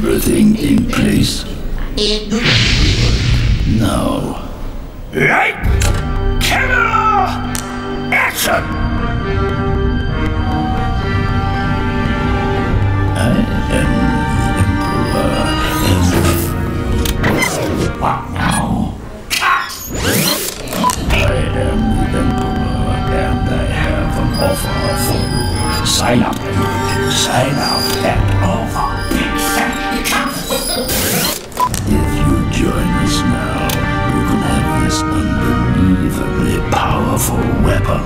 everything in place? Now. Light! Camera! Action! I am the Emperor, and what now? I am the Emperor, and I have an offer for you. Sign up. Sign up and offer. If you join us now, you can have this unbelievably powerful weapon.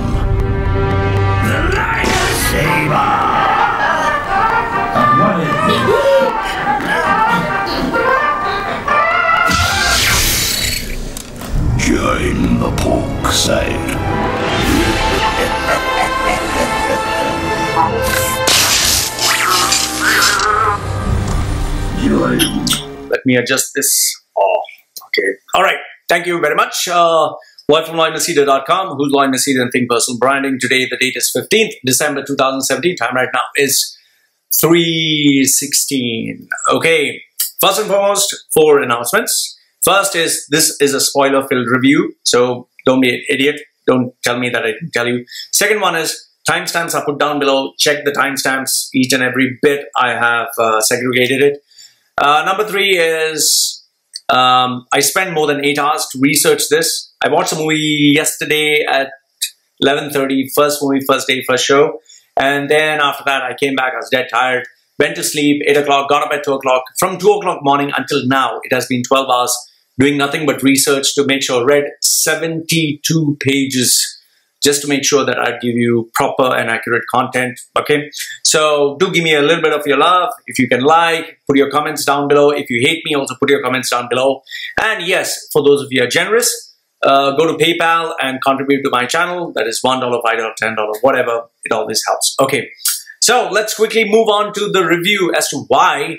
The lightsaber! And what is it? Join the pork side. Let me adjust this. Oh, okay. All right. Thank you very much. Live from Machedo.com. Who's Machedo and Think Personal Branding. Today, the date is 15th December 2017. Time right now is 3:16. Okay. First and foremost, 4 announcements. First is, this is a spoiler-filled review, so don't be an idiot. Don't tell me that I didn't tell you. Second one is, timestamps are put down below. Check the timestamps. Each and every bit I have segregated it. Number 3 is, I spent more than 8 hours to research this. I watched the movie yesterday at 11:30, first movie, first day, first show. And then after that, I came back, I was dead tired, went to sleep, 8 o'clock, got up at 2 o'clock. From 2 o'clock morning until now, it has been 12 hours doing nothing but research to make sure. Read 72 pages just to make sure that I give you proper and accurate content, okay? So do give me a little bit of your love. If you can like, put your comments down below. If you hate me, also put your comments down below. And yes, for those of you who are generous, go to PayPal and contribute to my channel. That is $1, $5, $10, whatever. It always helps. Okay, so let's quickly move on to the review as to why,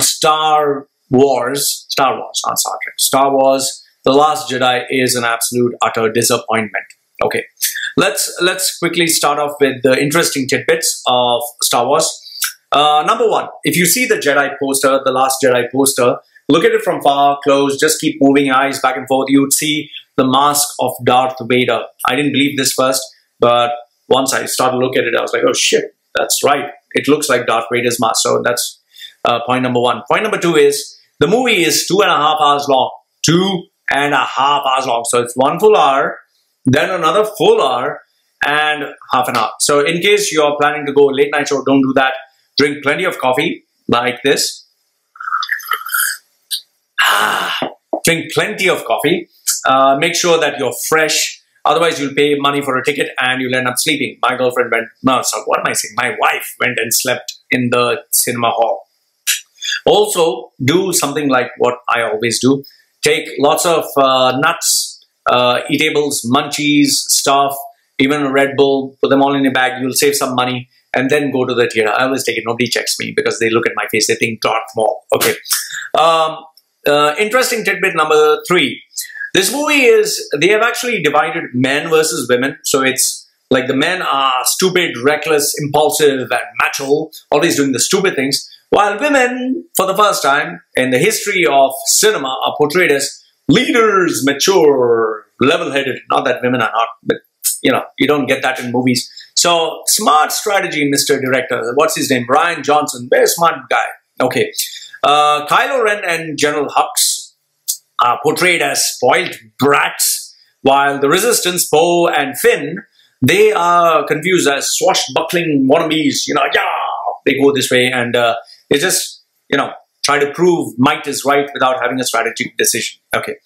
Star Wars, not Star Trek, Star Wars, The Last Jedi is an absolute utter disappointment. Okay, let's quickly start off with the interesting tidbits of Star Wars. Number 1, if you see the Jedi poster, the Last Jedi poster, look at it from far, close, just keep moving your eyes back and forth. You would see the mask of Darth Vader. I didn't believe this first, but once I started to look at it, I was like, oh shit, that's right. It looks like Darth Vader's mask. So that's point number 1. Point number 2 is, the movie is 2.5 hours long. 2.5 hours long. So it's 1 full hour, then another full hour, and half an hour. So in case you're planning to go late night show, don't do that. Drink plenty of coffee like this. Drink plenty of coffee. Make sure that you're fresh. Otherwise, you'll pay money for a ticket and you'll end up sleeping. My girlfriend went, no, so what am I saying? My wife went and slept in the cinema hall. Also, do something like what I always do. Take lots of nuts, eatables, munchies, stuff, even a Red Bull, put them all in a bag. You'll save some money and then go to the theater. I always take it. Nobody checks me because they look at my face. They think Darth Maul. Okay. Interesting tidbit number 3. This movie is, they have actually divided men versus women. So it's like the men are stupid, reckless, impulsive, and macho, always doing the stupid things. While women, for the first time in the history of cinema, are portrayed as leaders, mature, level-headed. Not that women are not, but you don't get that in movies. So smart strategy, Mr. Director. What's his name? Rian Johnson. Very smart guy. Okay. Kylo Ren and General Hux are portrayed as spoiled brats, while the Resistance, Poe and Finn, they are confused as swashbuckling wannabes. Yeah, they go this way and they just, try to prove might is right without having a strategic decision. Okay.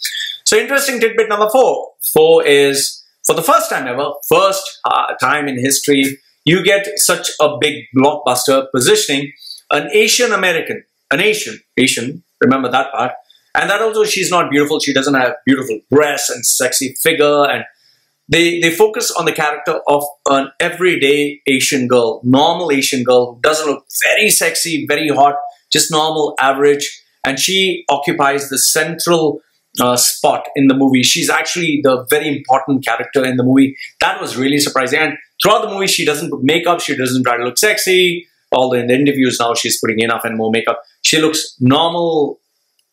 So interesting tidbit number 4. 4 is, for the first time ever, first time in history, you get such a big blockbuster positioning an Asian American, Asian, remember that part. And that also, she's not beautiful. She doesn't have beautiful breasts and sexy figure. And they focus on the character of an everyday Asian girl, normal Asian girl who doesn't look very sexy, very hot, just normal, average. And she occupies the central spot in the movie. She's actually the very important character in the movie. That was really surprising. And throughout the movie, she doesn't put makeup. She doesn't try to look sexy. although in the interviews now she's putting enough and more makeup. She looks normal,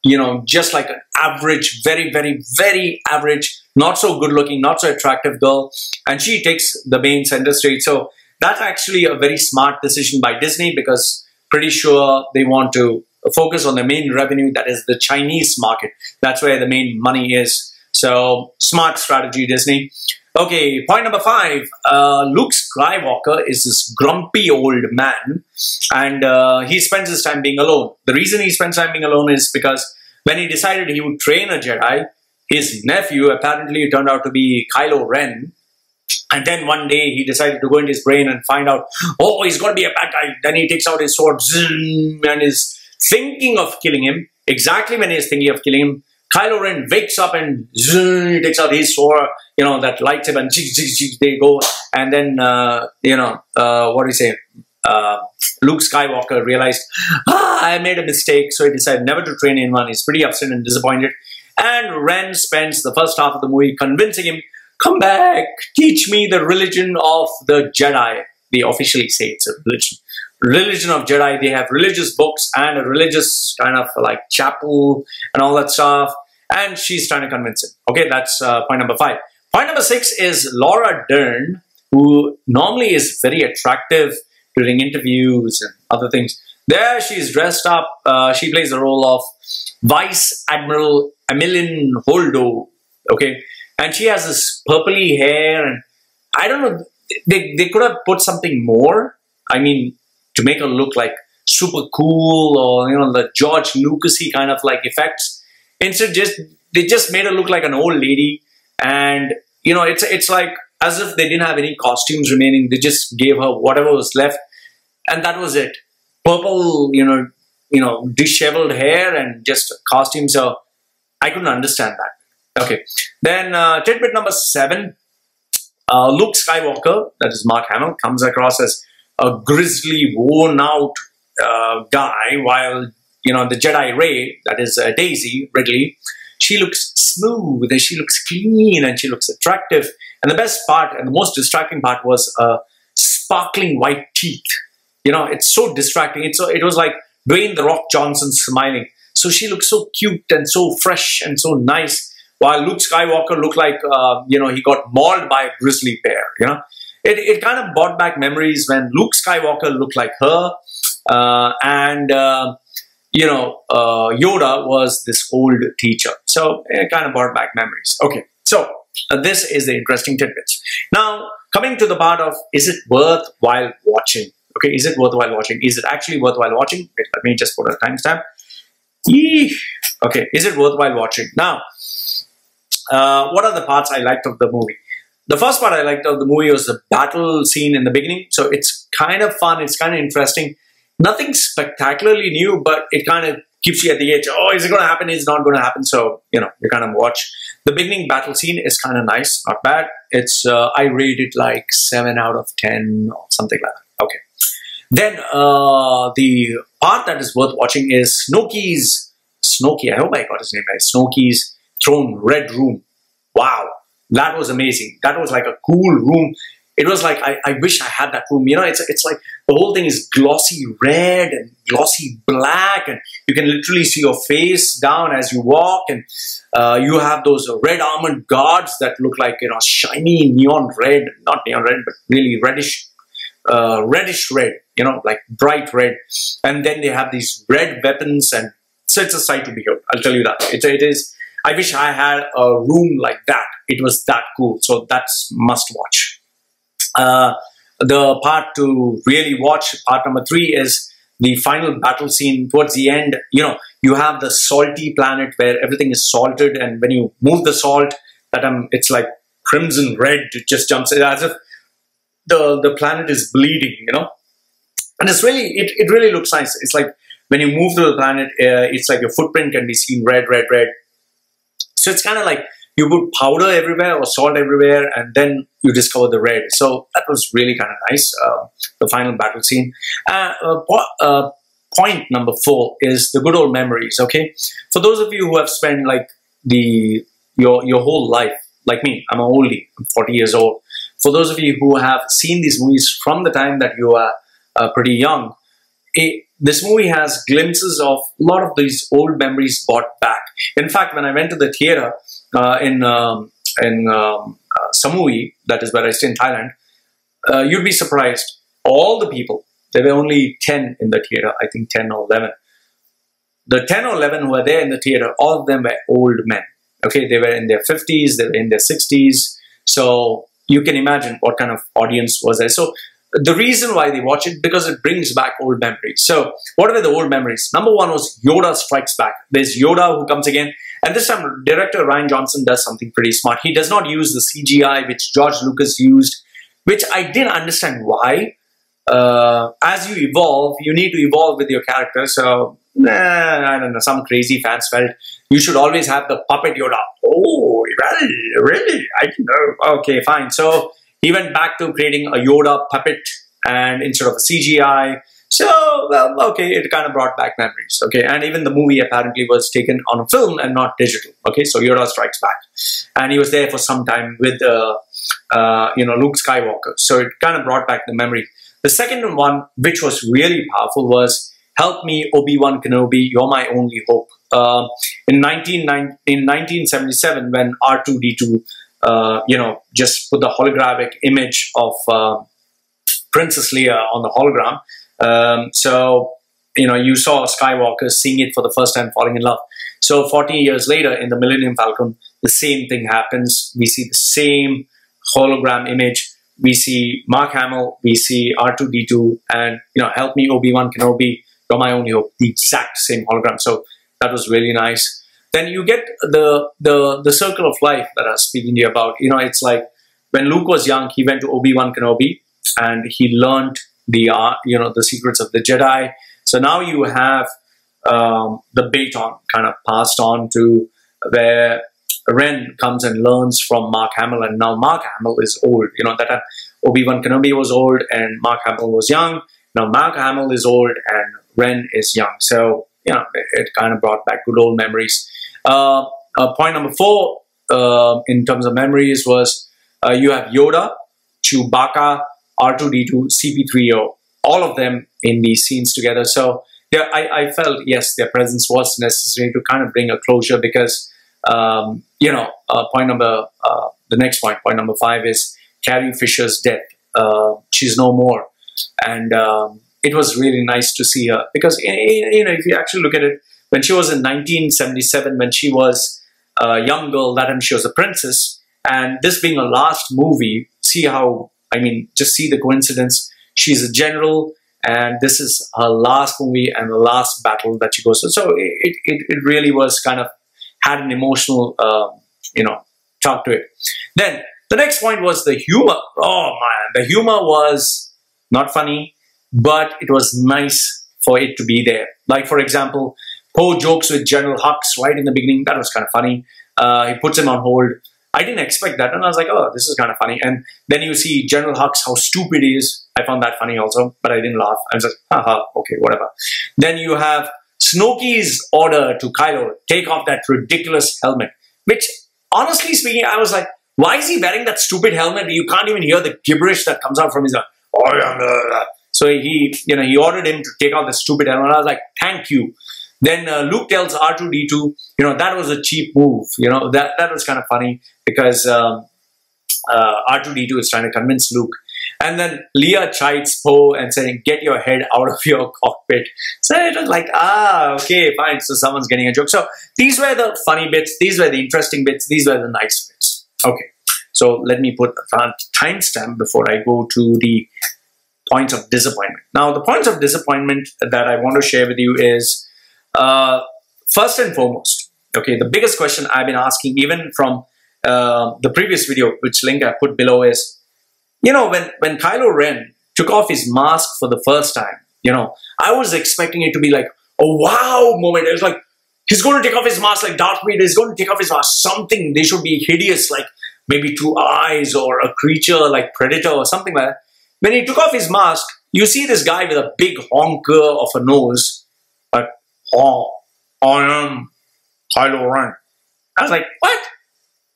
you know, just like an average, very, very, very average, not so good looking, not so attractive girl. And she takes the main center stage. So that's actually a very smart decision by Disney, because pretty sure they want to focus on the main revenue, that is the Chinese market. That's where the main money is. So smart strategy, Disney. Okay, point number 5. Luke Skywalker is this grumpy old man, and he spends his time being alone. The reason he spends time being alone is because when he decided he would train a Jedi, his nephew apparently turned out to be Kylo Ren. And then one day he decided to go into his brain and find out, oh, he's going to be a bad guy. Then he takes out his sword and is thinking of killing him. Exactly when he's thinking of killing him, Kylo Ren wakes up and he takes out his sword, you know, that lightsaber, and they go. And then, what do you say? Luke Skywalker realized, I made a mistake. So he decided never to train anyone. He's pretty upset and disappointed. And Ren spends the first half of the movie convincing him, come back, teach me the religion of the Jedi. They officially say it's a religion. Religion of Jedi. They have religious books and a religious kind of like chapel and all that stuff. And she's trying to convince him. Okay, that's point number 5. Point number 6 is Laura Dern, who normally is very attractive during interviews and other things. There she's dressed up. She plays the role of Vice Admiral Emmeline Holdo. Okay. And she has this purpley hair, and I don't know, they could have put something more. I mean, to make her look like super cool, or, you know, the George Lucas-y kind of like effects. Instead, they just made her look like an old lady. And, you know, it's like as if they didn't have any costumes remaining. They just gave her whatever was left, and that was it. Purple, you know, disheveled hair and just costumes. So I couldn't understand that. Okay, then tidbit number 7, Luke Skywalker, that is Mark Hamill, comes across as a grizzly, worn-out guy, while, you know, the Jedi Rey, that is Daisy Ridley, she looks smooth, and she looks clean, and she looks attractive. And the best part, and the most distracting part, was sparkling white teeth. You know, it's so distracting. It was like Dwayne "The Rock" Johnson smiling. So she looks so cute and so fresh and so nice, while Luke Skywalker looked like, you know, he got mauled by a grizzly bear, you know. It kind of brought back memories when Luke Skywalker looked like her, and Yoda was this old teacher. So it kind of brought back memories. Okay, so this is the interesting tidbits. Now, coming to the part of, is it worthwhile watching? Okay, is it worthwhile watching? Is it actually worthwhile watching? Wait, let me just put a timestamp. Okay, is it worthwhile watching? Now, what are the parts I liked of the movie? The first part I liked of the movie was the battle scene in the beginning. So it's kind of fun. It's kind of interesting. Nothing spectacularly new, but it kind of keeps you at the edge. Oh, is it going to happen? Is it not going to happen? So, you know, you kind of watch. The beginning battle scene is kind of nice. Not bad. It's, I rate it like 7 out of 10 or something like that. Okay. Then the part that is worth watching is Snoke, I hope I got his name right, Snoke's Throne Red Room. Wow, that was amazing. That was like a cool room. It was like, I wish I had that room. You know, it's like the whole thing is glossy red and glossy black, and you can literally see your face down as you walk, and you have those red armored guards that look like, you know, shiny neon red, not neon red, but really reddish red, you know, like bright red. And then they have these red weapons, and so it's a sight to behold. I'll tell you that. It is. I wish I had a room like that. It was that cool. So that's must watch. The part to really watch, part number 3, is the final battle scene towards the end. You know, you have the salty planet where everything is salted, and when you move the salt, it's like crimson red. It just jumps as if the planet is bleeding. You know, and it's really it really looks nice. It's like when you move to the planet, it's like your footprint can be seen red, red, red. So it's kind of like you put powder everywhere or salt everywhere, and then you discover the red. So that was really kind of nice, the final battle scene. Point number 4 is the good old memories, okay? For those of you who have spent like your whole life, like me, I'm an oldie, I'm 40 years old. For those of you who have seen these movies from the time that you are pretty young, this movie has glimpses of a lot of these old memories brought back. In fact, when I went to the theater in Samui, that is where I stay in Thailand, you'd be surprised. All the people, there were only 10 in the theater, I think 10 or 11. The 10 or 11 who were there in the theater, all of them were old men. Okay, they were in their 50s, they were in their 60s. So you can imagine what kind of audience was there. So the reason why they watch it, because it brings back old memories. So what were the old memories? Number one was Yoda Strikes Back. There's Yoda who comes again. And this time, director Rian Johnson does something pretty smart. He does not use the CGI which George Lucas used, which I didn't understand why. As you evolve, you need to evolve with your character. So, I don't know, some crazy fans felt you should always have the puppet Yoda. Oh, well, really? I don't know. Okay, fine. So he went back to creating a Yoda puppet and instead of a CGI. So, well, okay, it kind of brought back memories. Okay, and even the movie apparently was taken on a film and not digital. Okay, so Yoda Strikes Back. And he was there for some time with, Luke Skywalker. So it kind of brought back the memory. The second one, which was really powerful, was Help Me, Obi-Wan Kenobi, You're My Only Hope. In 1977, when R2-D2, just put the holographic image of Princess Leia on the hologram. You saw Skywalker seeing it for the first time, falling in love. So 40 years later, in the Millennium Falcon, the same thing happens. We see the same hologram image. We see Mark Hamill, we see R2-D2, and Help Me, Obi-Wan Kenobi, You're My Only Hope, the exact same hologram. So that was really nice. Then you get the circle of life that I was speaking to you about. It's like when Luke was young, he went to Obi-Wan Kenobi and he learned the secrets of the Jedi. So now you have the baton kind of passed on to where Ren comes and learns from Mark Hamill, and now Mark Hamill is old. That time Obi-Wan Kenobi was old and Mark Hamill was young. Now Mark Hamill is old and Ren is young. So, it kind of brought back good old memories. Point number 4 in terms of memories was you have Yoda, Chewbacca, R2-D2, CP3O, all of them in these scenes together. So yeah, I felt, yes, their presence was necessary to kind of bring a closure because, the next point number 5 is Carrie Fisher's death. She's no more. And it was really nice to see her because, if you actually look at it, when she was in 1977, when she was a young girl, that time she was a princess. And this being a last movie, just see the coincidence. She's a general and this is her last movie and the last battle that she goes to. So it really was kind of had an emotional, talk to it. Then the next point was the humor. Oh man, the humor was not funny, but it was nice for it to be there. Like, for example, Poe jokes with General Hux right in the beginning. That was kind of funny. He puts him on hold. I didn't expect that. And I was like, oh, this is kind of funny. And then you see General Hux, how stupid he is. I found that funny also, but I didn't laugh. I was like, haha, okay, whatever. Then you have Snoke's order to Kylo, take off that ridiculous helmet, which, honestly speaking, I was like, why is he wearing that stupid helmet? You can't even hear the gibberish that comes out from his mouth. So he ordered him to take off the stupid helmet. I was like, thank you. Then Luke tells R2-D2, that was a cheap move. That was kind of funny because R2-D2 is trying to convince Luke. And then Leia chides Poe and saying, get your head out of your cockpit. So it was like, okay, fine. So someone's getting a joke. So these were the funny bits. These were the interesting bits. These were the nice bits. Okay. So let me put a timestamp before I go to the points of disappointment. Now, the points of disappointment that I want to share with you is, first and foremost, okay, the biggest question I've been asking, even from the previous video, which link I put below, is, when Kylo Ren took off his mask for the first time, I was expecting it to be like a wow moment. It was like, he's going to take off his mask like Darth Vader, he's going to take off his mask, something, they should be hideous, like maybe 2 eyes or a creature like Predator or something like that. When he took off his mask, you see this guy with a big honker of a nose, like, oh, I am Kylo Ren. I was like, what?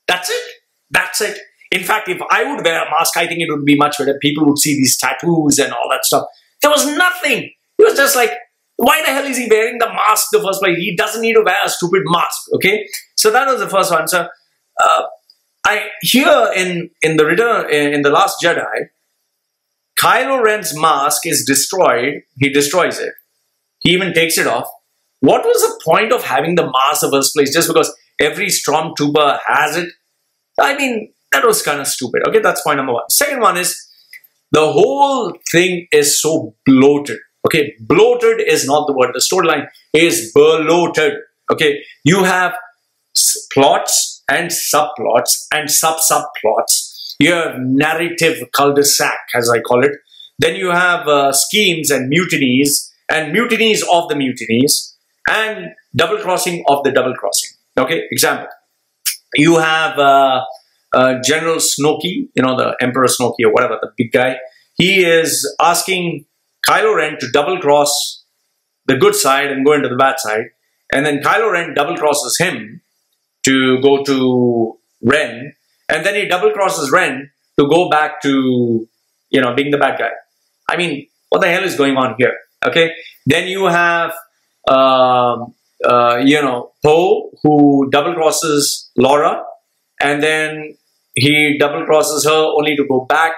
That's it? That's it? In fact, if I would wear a mask, I think it would be much better. People would see these tattoos and all that stuff. There was nothing. He was just like, why the hell is he wearing the mask in the first place? He doesn't need to wear a stupid mask, okay? So that was the first one. So I here in the Last Jedi, Kylo Ren's mask is destroyed. He destroys it. He even takes it off. What was the point of having the mask in the first place? Just because every stormtrooper has it? I mean, that was kind of stupid. Okay, that's point number one. Second one is, the whole thing is so bloated. Okay, bloated is not the word. The storyline is bloated. Okay, you have plots and subplots and sub-subplots. You have narrative cul-de-sac, as I call it. Then you have schemes and mutinies of the mutinies, and double-crossing of the double-crossing. Okay, example. You have General Snoke, you know, the Emperor Snoke or whatever, the big guy. He is asking Kylo Ren to double-cross the good side and go into the bad side. And then Kylo Ren double-crosses him to go to Ren. And then he double-crosses Ren to go back to, you know, being the bad guy. I mean, what the hell is going on here? Okay. Then you have, you know, Poe, who double-crosses Laura. And then he double-crosses her only to go back.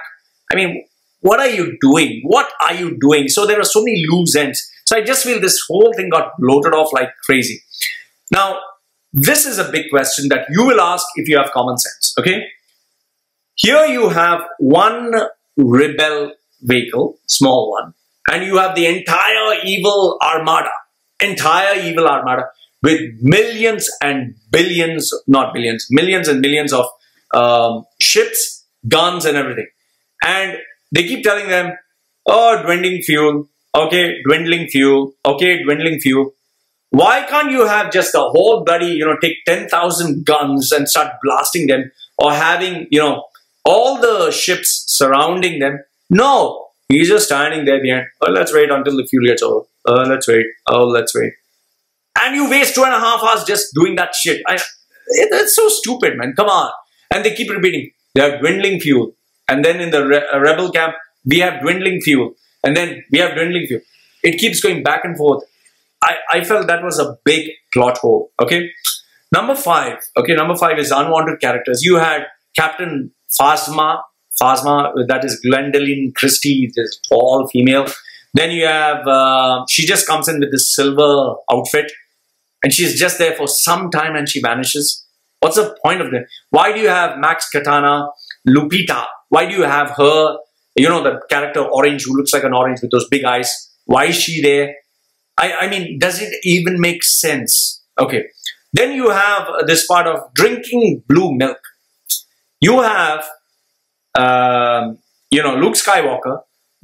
I mean, what are you doing? What are you doing? So there are so many loose ends. So I just feel this whole thing got bloated off like crazy. Now, this is a big question that you will ask if you have common sense, okay? Here you have one rebel vehicle, small one, and you have the entire evil armada with millions and billions, not billions, millions and millions of ships, guns and everything. And they keep telling them, oh, dwindling fuel, okay, dwindling fuel, okay, dwindling fuel. Why can't you have just the whole bloody, you know, take 10,000 guns and start blasting them, or having, you know, all the ships surrounding them? No, he's just standing there behind. Oh, let's wait until the fuel gets over. Let's wait. Oh, let's wait. And you waste 2.5 hours just doing that shit. It's so stupid, man. Come on. And they keep repeating, they are dwindling fuel. And then in the rebel camp, we have dwindling fuel. And then we have dwindling fuel. It keeps going back and forth. I felt that was a big plot hole. Okay. Number 5. Okay. Number 5 is unwanted characters. You had Captain Phasma, that is Gwendolyn Christie, this tall female. Then you have, she just comes in with this silver outfit. And she's just there for some time and she vanishes. What's the point of that? Why do you have Max Katana, Lupita? Why do you have her, you know, the character Orange, who looks like an orange with those big eyes? Why is she there? I mean, does it even make sense? Okay. Then you have this part of drinking blue milk. You have, you know, Luke Skywalker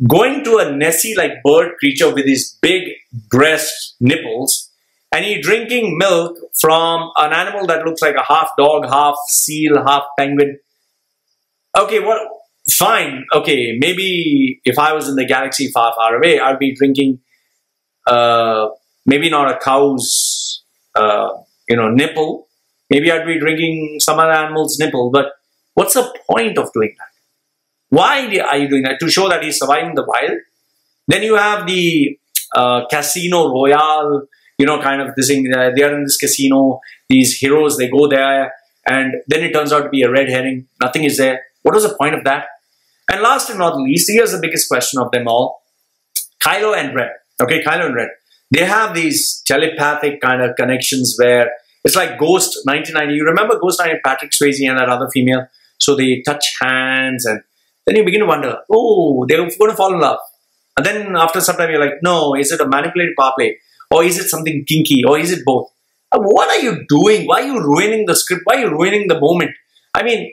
going to a Nessie-like bird creature with his big breast nipples, and he drinking milk from an animal that looks like a half dog, half seal, half penguin. Okay, well, fine. Okay, maybe if I was in the galaxy far, far away, I'd be drinking, maybe not a cow's, you know, nipple. Maybe I'd be drinking some other animal's nipple. But what's the point of doing that? Why are you doing that? To show that he's surviving the wild? Then you have the Casino Royale, you know, kind of this thing. They are in this casino. These heroes, they go there. And then it turns out to be a red herring. Nothing is there. What was the point of that? And last and not least, here's the biggest question of them all. Kylo and Ren. Okay, Kylo and Ren. They have these telepathic kind of connections where it's like Ghost 1990. You remember Ghost 1990, Patrick Swayze and that other female? So they touch hands and then you begin to wonder, oh, they're going to fall in love. And then after some time, you're like, no, is it a manipulated power play? Or is it something kinky? Or is it both? What are you doing? Why are you ruining the script? Why are you ruining the moment? I mean,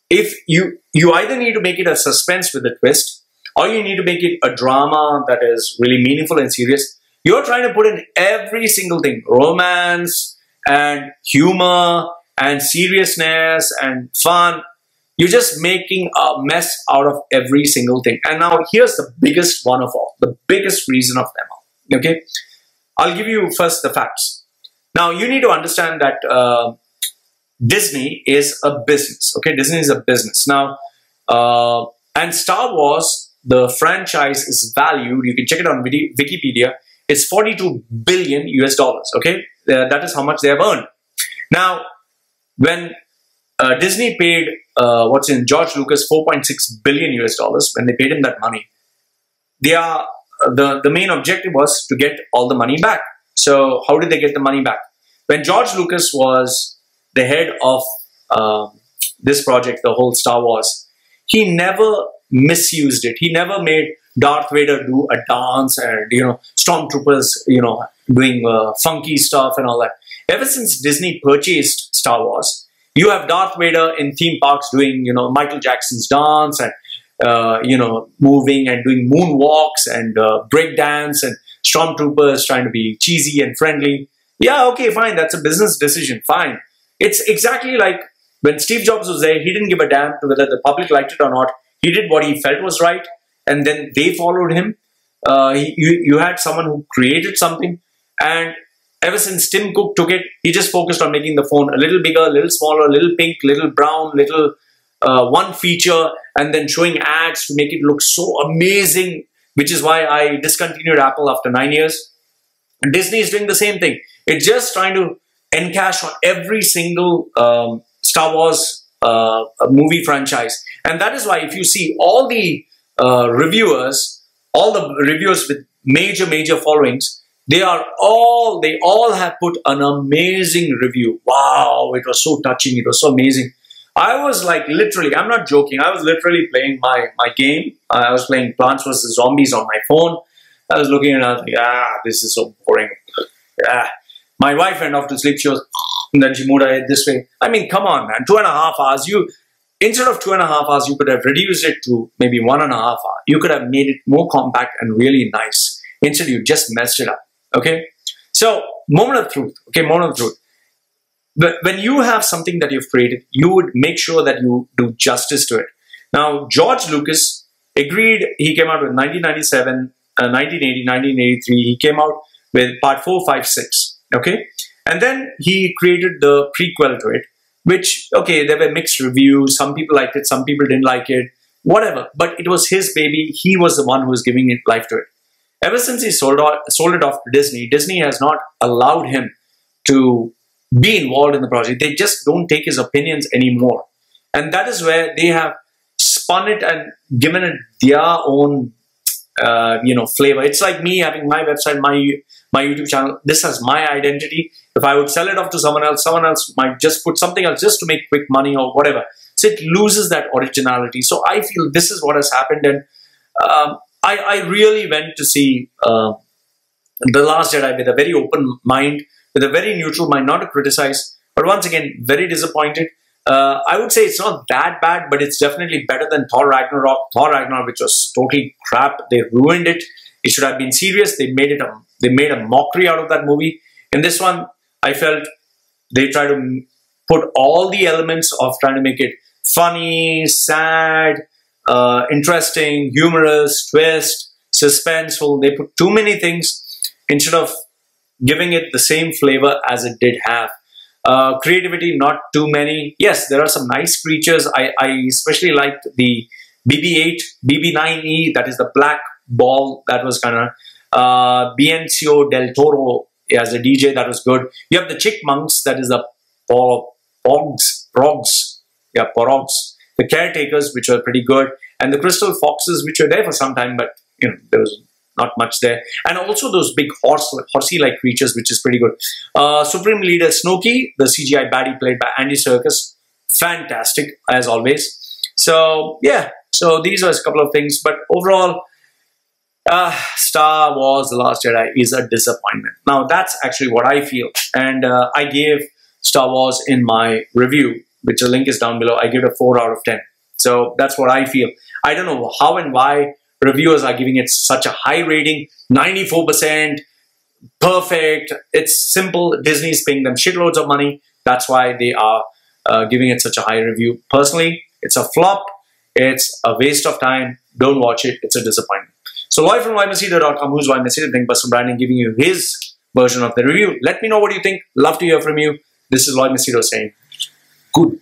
if you either need to make it a suspense with a twist, or you need to make it a drama that is really meaningful and serious. You're trying to put in every single thing, romance and humor and seriousness and fun. You're just making a mess out of every single thing. And now here's the biggest one of all, the biggest reason of them all. Okay, I'll give you first the facts. Now you need to understand that Disney is a business. Okay, Disney is a business now, and Star Wars, the franchise is valued, you can check it on Wikipedia, it's 42 billion US dollars. Okay, that is how much they have earned. Now, when Disney paid George Lucas 4.6 billion US dollars, when they paid him that money, the main objective was to get all the money back. So how did they get the money back? When George Lucas was the head of this project, the whole Star Wars, he never misused it. He never made Darth Vader do a dance and, stormtroopers, doing funky stuff and all that. Ever since Disney purchased Star Wars, you have Darth Vader in theme parks doing, Michael Jackson's dance and, moving and doing moonwalks and breakdance, and stormtroopers trying to be cheesy and friendly. Yeah, okay, fine. That's a business decision. Fine. It's exactly like when Steve Jobs was there, he didn't give a damn to whether the public liked it or not. He did what he felt was right, and then they followed him. You had someone who created something, and ever since Tim Cook took it, he just focused on making the phone a little bigger, a little smaller, a little pink, little brown, little one feature, and then showing ads to make it look so amazing, which is why I discontinued Apple after 9 years. Disney is doing the same thing. It's just trying to encash on every single Star Wars movie franchise. And that is why if you see all the reviewers with major followings, they all have put an amazing review. Wow, it was so touching. It was so amazing. I was like literally, I'm not joking, I was literally playing my game. I was playing Plants vs. Zombies on my phone. I was looking and I was like, this is so boring. My wife went off to sleep. She was, and then she moved her head this way. I mean, come on, man. 2.5 hours. Instead of 2.5 hours, you could have reduced it to maybe 1.5 hours. You could have made it more compact and really nice. Instead, you just messed it up. Okay? So, moment of truth. Okay, moment of truth. But when you have something that you've created, you would make sure that you do justice to it. Now, George Lucas agreed. He came out with 1997, 1980, 1983. He came out with part 4, 5, 6. Okay? And then he created the prequel to it, which, okay, there were mixed reviews. Some people liked it, some people didn't like it, whatever. But it was his baby. He was the one who was giving it life to it. Ever since he sold it off to Disney, Disney has not allowed him to be involved in the project. They just don't take his opinions anymore. And that is where they have spun it and given it their own, flavor. It's like me having my website, my YouTube channel. This has my identity. If I would sell it off to someone else might just put something else just to make quick money or whatever. So it loses that originality. So I feel this is what has happened. And I really went to see The Last Jedi with a very open mind, with a very neutral mind, not to criticize, but once again, very disappointed. I would say it's not that bad, but it's definitely better than Thor Ragnarok. Thor Ragnarok, which was totally crap. They ruined it. It should have been serious. They made a mockery out of that movie. In this one, I felt they tried to put all the elements of trying to make it funny, sad, interesting, humorous, twist, suspenseful. They put too many things instead of giving it the same flavor as it did have. Creativity, not too many. Yes, there are some nice creatures. I especially liked the BB-8, BB-9E, that is the black ball. That was kind of Benicio del Toro as a DJ. That was good. You have the Chickmunks, that is the Pogs. Yeah, Porogs. The Caretakers, which are pretty good. And the Crystal Foxes, which were there for some time, but there was not much there. And also those big horsey-like creatures, which is pretty good. Supreme Leader Snoke, the CGI baddie played by Andy Serkis. Fantastic, as always. So, yeah. So, these are a couple of things. But overall, Star Wars The Last Jedi is a disappointment. Now, that's actually what I feel. And I gave Star Wars in my review, which the link is down below. I give it a 4 out of 10. So, that's what I feel. I don't know how and why reviewers are giving it such a high rating, 94%, perfect. It's simple. Disney's paying them shitloads of money. That's why they are giving it such a high review. Personally, it's a flop. It's a waste of time. Don't watch it. It's a disappointment. So, Lloyd from Machedo.com, who's why Machedo Think Personal Branding, giving you his version of the review. Let me know what you think. Love to hear from you. This is Lloyd Machedo saying, good.